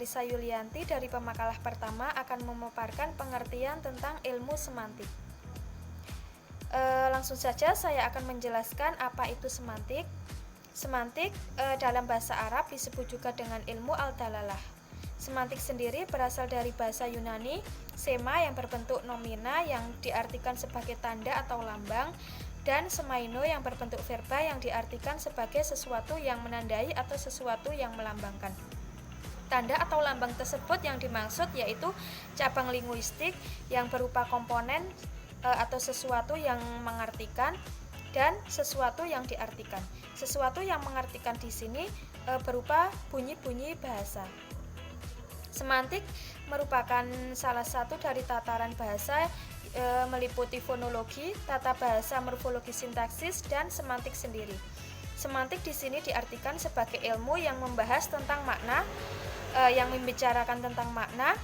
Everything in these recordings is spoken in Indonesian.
Marissa Yulianti dari pemakalah pertama akan memaparkan pengertian tentang ilmu semantik. Langsung saja saya akan menjelaskan apa itu semantik. Semantik dalam bahasa Arab disebut juga dengan ilmu al-dalalah. Semantik sendiri berasal dari bahasa Yunani, sema yang berbentuk nomina yang diartikan sebagai tanda atau lambang, dan semaino yang berbentuk verba yang diartikan sebagai sesuatu yang menandai atau sesuatu yang melambangkan. Tanda atau lambang tersebut yang dimaksud yaitu cabang linguistik yang berupa komponen atau sesuatu yang mengartikan dan sesuatu yang diartikan. Sesuatu yang mengartikan di sini berupa bunyi-bunyi bahasa. Semantik merupakan salah satu dari tataran bahasa meliputi fonologi, tata bahasa, morfologi, sintaksis, dan semantik sendiri. Semantik di sini diartikan sebagai ilmu yang membahas tentang makna, yang membicarakan tentang makna,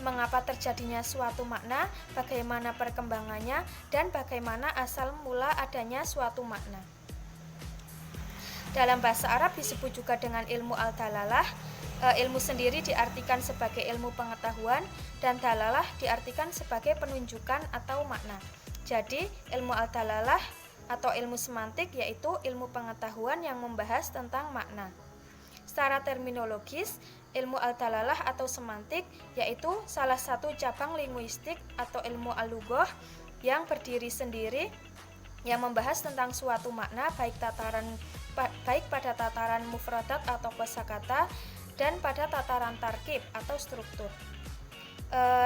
mengapa terjadinya suatu makna, bagaimana perkembangannya, dan bagaimana asal mula adanya suatu makna. Dalam bahasa Arab disebut juga dengan ilmu al-dalalah. Ilmu sendiri diartikan sebagai ilmu pengetahuan dan dalalah diartikan sebagai penunjukan atau makna. Jadi, ilmu al-dalalah atau ilmu semantik yaitu ilmu pengetahuan yang membahas tentang makna. Secara terminologis, ilmu al-dalalah atau semantik yaitu salah satu cabang linguistik atau ilmu al-lughah yang berdiri sendiri yang membahas tentang suatu makna baik pada tataran mufradat atau kosakata dan pada tataran tarkib atau struktur.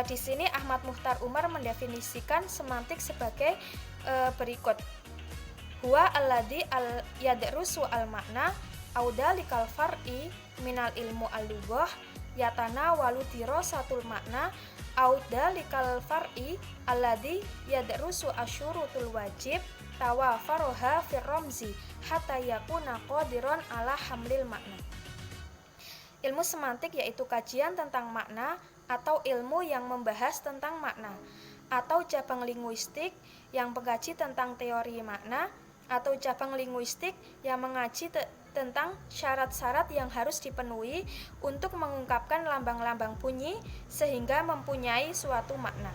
Di sini Ahmad Muchtar Umar mendefinisikan semantik sebagai berikut. Huwa alladzi yadrusu al-makna auda likal far'i minal ilmu al-lughah yatana walu dirasatul makna auda likal far'i alladzi yadrusu asyurutul wajib tawafaroha fir ramzi hatta yakuna qadiron ala hamlil makna. Ilmu semantik yaitu kajian tentang makna atau ilmu yang membahas tentang makna, atau cabang linguistik yang mengkaji tentang teori makna, atau cabang linguistik yang mengaji tentang syarat-syarat yang harus dipenuhi untuk mengungkapkan lambang-lambang bunyi sehingga mempunyai suatu makna.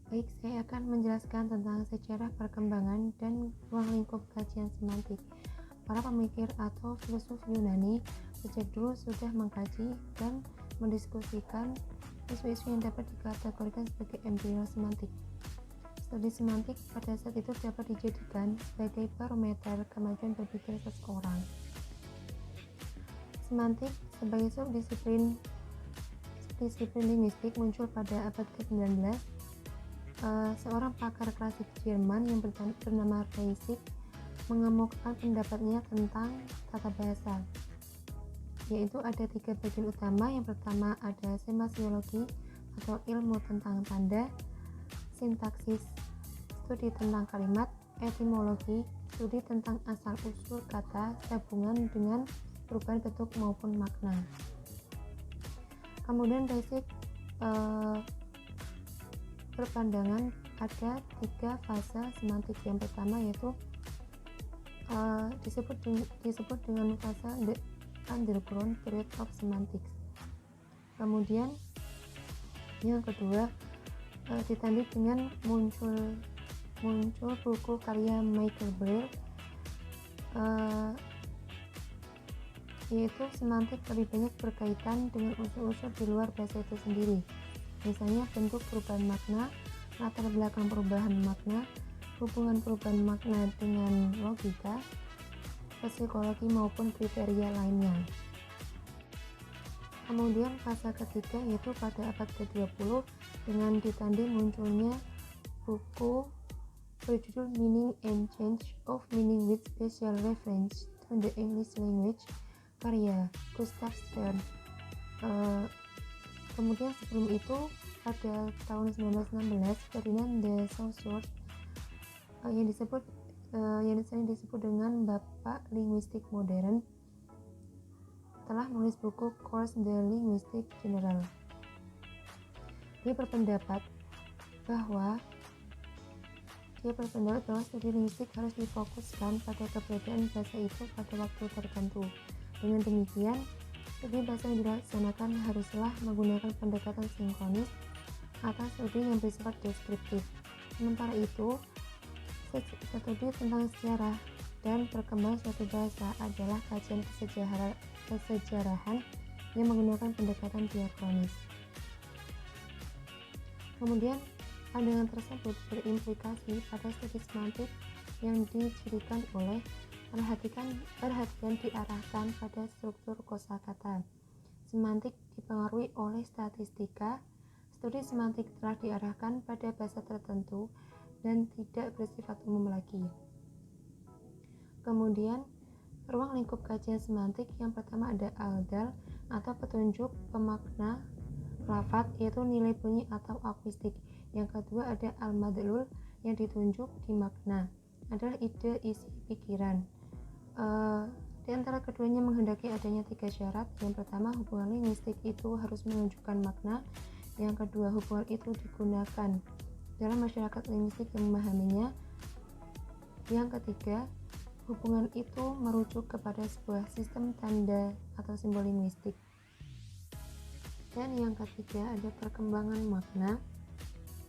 Baik, saya akan menjelaskan tentang sejarah perkembangan dan ruang lingkup kajian semantik. Para pemikir atau filsuf Yunani sejak dulu sudah mengkaji dan mendiskusikan isu-isu yang dapat dikategorikan sebagai embryo semantik. Studi semantik pada saat itu dapat dijadikan sebagai barometer kemajuan berpikir seseorang. Semantik sebagai subdisiplin linguistik muncul pada abad ke-19. Seorang pakar klasik Jerman yang bernama Reisig mengemukakan pendapatnya tentang tata bahasa, yaitu ada 3 bagian utama. Yang pertama ada semasiologi atau ilmu tentang tanda, sintaksis, studi tentang kalimat, etimologi, studi tentang asal-usul kata, gabungan dengan perubahan bentuk maupun makna. Kemudian Reisig berpandangan ada 3 fase semantik. Yang pertama yaitu disebut dengan fase the underground period of semantics. Kemudian yang kedua ditandai dengan muncul buku karya Michael Brehl, yaitu semantik lebih banyak berkaitan dengan unsur-unsur di luar bahasa itu sendiri. Misalnya bentuk perubahan makna, latar belakang perubahan makna, hubungan perubahan makna dengan logika, psikologi maupun kriteria lainnya. Kemudian fase ketiga yaitu pada abad ke-20 dengan ditandai munculnya buku berjudul Meaning and Change of Meaning with Special Reference to the English Language karya Gustav Stern. Kemudian sebelum itu pada tahun 1916 Ferdinand de Saussure yang disebut dengan Bapak Linguistik Modern telah menulis buku Cours de Linguistique Générale. Dia berpendapat bahwa Dia berpendapat bahwa studi linguistik harus difokuskan pada keberadaan bahasa itu pada waktu tertentu. Dengan demikian, studi bahasa yang dilaksanakan haruslah menggunakan pendekatan sinkronis atau studi yang bersifat deskriptif. Sementara itu, studi tentang sejarah dan perkembangan suatu bahasa adalah kajian kesejarahan yang menggunakan pendekatan diakronis. Kemudian, pandangan tersebut berimplikasi pada studi semantik yang dicirikan oleh perhatian diarahkan pada struktur kosakata. Semantik dipengaruhi oleh statistika. Studi semantik telah diarahkan pada bahasa tertentu dan tidak bersifat umum lagi. Kemudian, ruang lingkup kajian semantik yang pertama ada al-dal atau petunjuk pemakna lafaz, yaitu nilai bunyi atau akuistik. Yang kedua ada al-madlul yang ditunjuk di makna, adalah ide isi pikiran. Di antara keduanya menghendaki adanya 3 syarat. Yang pertama, hubungan linguistik itu harus menunjukkan makna. Yang kedua, hubungan itu digunakan dalam masyarakat linguistik yang memahaminya. Yang ketiga, hubungan itu merujuk kepada sebuah sistem tanda atau simbol linguistik. Dan yang ketiga ada perkembangan makna,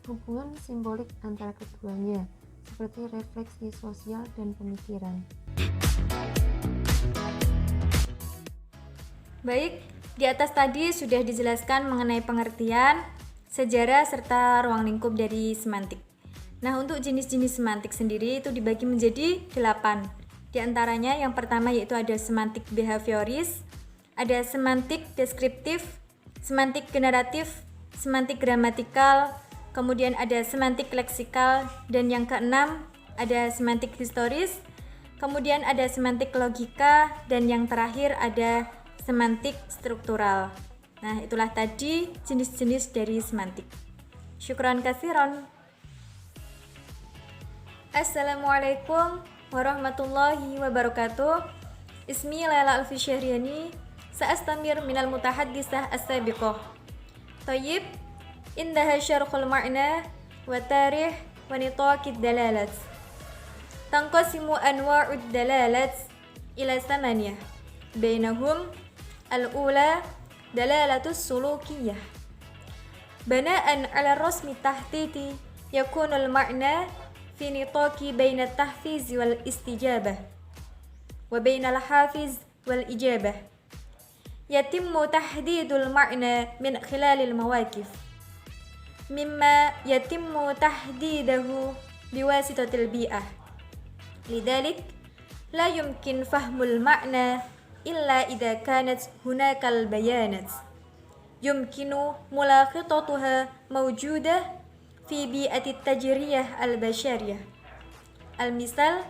hubungan simbolik antara keduanya, seperti refleksi sosial dan pemikiran. Baik, di atas tadi sudah dijelaskan mengenai pengertian, sejarah, serta ruang lingkup dari semantik. Nah, untuk jenis-jenis semantik sendiri itu dibagi menjadi 8. Di antaranya yang pertama yaitu ada semantik behavioris, ada semantik deskriptif, semantik generatif, semantik gramatikal, kemudian ada semantik leksikal, dan yang keenam ada semantik historis, kemudian ada semantik logika, dan yang terakhir ada semantik struktural. Nah, itulah tadi jenis-jenis dari semantik. Syukran katsiran. Assalamualaikum warahmatullahi wabarakatuh. Ismi Laila Alfi Syahriani. Sa'astamir minal mutahaddisah as-sabiqah. Tayyib, indaha syarqul ma'na wa tarikh wa nitaqid dalalat. Tanqasimu anwa'ud dalalat ila samaniyah. Bainahum al-ula dalalatus sulukiyah. Bana'an 'ala rasmi tahtiti yakunul ma'na fi nitaqi baina at-tahfiz wal istijabah wa baina al-hafiz wal ijabah. Yatimmu tahdidul ma'na min khilalil mawaqif mimma yatimmu tahdidahu biwasitatil bi'ah. Lidzalik la yumkin fahmul ma'na illa idza kanat hunakal bayanat yumkinu mulaqitatuha mawjudah fi bi'ati tajriyah al-bashariyah. Al-misal,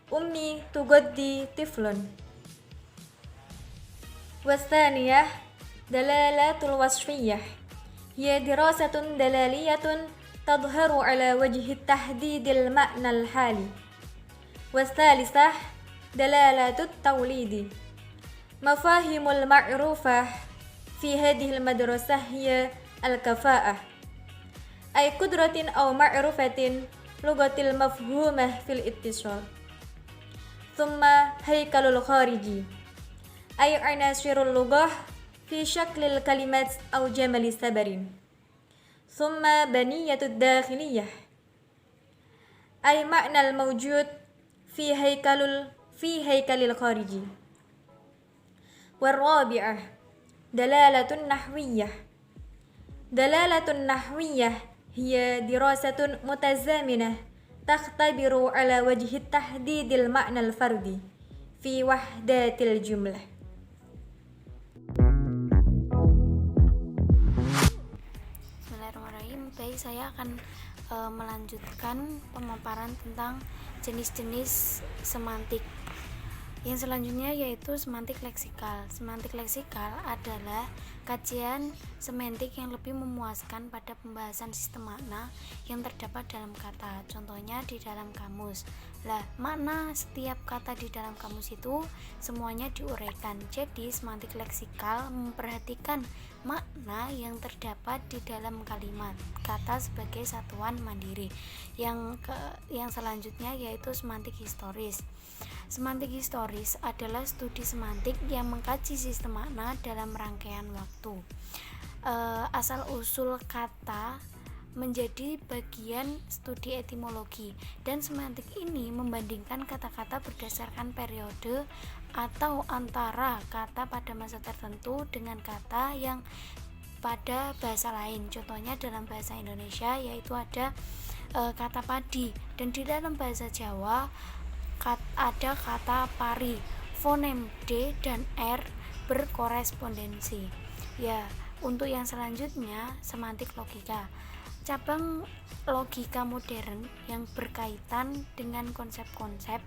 ummi tugaddi tiflun. Wastaniyah dalalatul wasfiyah hiya dirasatun dalaliyatun tadharu ala wajhi tahdidil ma'nal hali. Wastalisah dalalatut tawlidi. Mafahimul ma'rufah fi hadhil madrasah hiya al-kafa'ah ay kudratin aw ma'rufatin lugatil mafhumah fil ittisal. Thumma haykalul khariji ay anasirul lugah fi syaklil kalimat aw jamali sabarin. Thumma baniyatud dakhiliyah ay ma'nal mawjud fi haykalil khariji. Warabi'ah dalalatun nahwiyah. Dalalatun nahwiyah hiya dirasatun mutazaminah takhtabiru ala wajhi tahdidil ma'nal fardi fi wahdatil jumlah. Bismillahirrahmanirrahim. Baik, saya akan melanjutkan pemaparan tentang jenis-jenis semantik. Yang selanjutnya yaitu semantik leksikal. Semantik leksikal adalah kajian semantik yang lebih memuaskan pada pembahasan sistem makna yang terdapat dalam kata. Contohnya di dalam kamus. Lah, makna setiap kata di dalam kamus itu semuanya diuraikan. Jadi, semantik leksikal memperhatikan makna yang terdapat di dalam kalimat kata sebagai satuan mandiri. Yang selanjutnya yaitu semantik historis. Semantik historis adalah studi semantik yang mengkaji sistem makna dalam rangkaian waktu. Asal-usul kata menjadi bagian studi etimologi, dan semantik ini membandingkan kata-kata berdasarkan periode atau antara kata pada masa tertentu dengan kata yang pada bahasa lain. Contohnya dalam bahasa Indonesia yaitu ada kata padi, dan di dalam bahasa Jawa ada kata pari. Fonem D dan R berkorespondensi. Ya, untuk yang selanjutnya semantik logika. Cabang logika modern yang berkaitan dengan konsep-konsep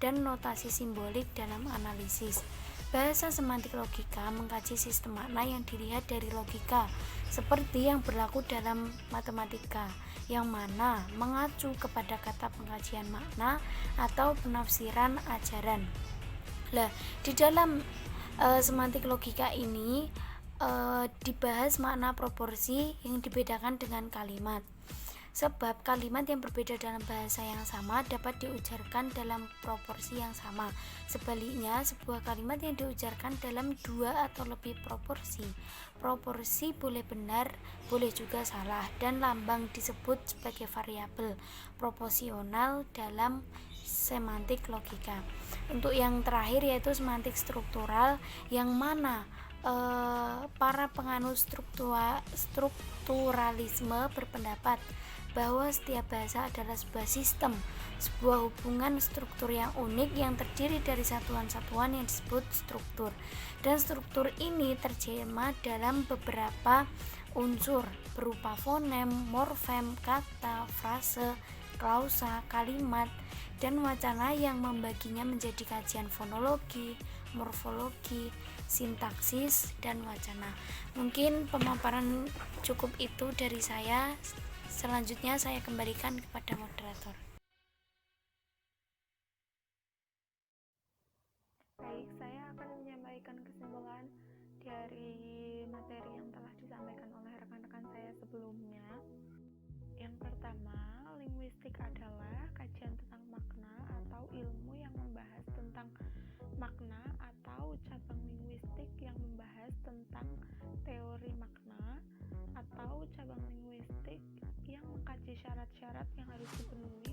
dan notasi simbolik dalam analisis. Bahasa semantik logika mengkaji sistem makna yang dilihat dari logika, seperti yang berlaku dalam matematika, yang mana mengacu kepada kata pengkajian makna atau penafsiran ajaran. Lah, di dalam semantik logika ini dibahas makna proporsi yang dibedakan dengan kalimat. Sebab kalimat yang berbeda dalam bahasa yang sama dapat diujarkan dalam proporsi yang sama. Sebaliknya, sebuah kalimat yang diujarkan dalam 2 atau lebih proporsi boleh benar, boleh juga salah, dan lambang disebut sebagai variabel proporsional dalam semantik logika. Untuk yang terakhir yaitu semantik struktural, yang mana para penganut strukturalisme berpendapat bahwa setiap bahasa adalah sebuah sistem, sebuah hubungan struktur yang unik yang terdiri dari satuan-satuan yang disebut struktur, dan struktur ini terjemah dalam beberapa unsur berupa fonem, morfem, kata, frase, klausa, kalimat, dan wacana yang membaginya menjadi kajian fonologi, morfologi, sintaksis, dan wacana. Mungkin pemaparan cukup itu dari saya. Selanjutnya saya kembalikan kepada moderator. Baik, saya akan menyampaikan kesimpulan dari materi yang telah disampaikan oleh rekan-rekan saya sebelumnya. Yang pertama, linguistik adalah kajian tentang makna atau ilmu yang membahas tentang makna, atau cabang linguistik yang membahas tentang teori makna, atau cabang linguistik yang mengkaji syarat-syarat yang harus dipenuhi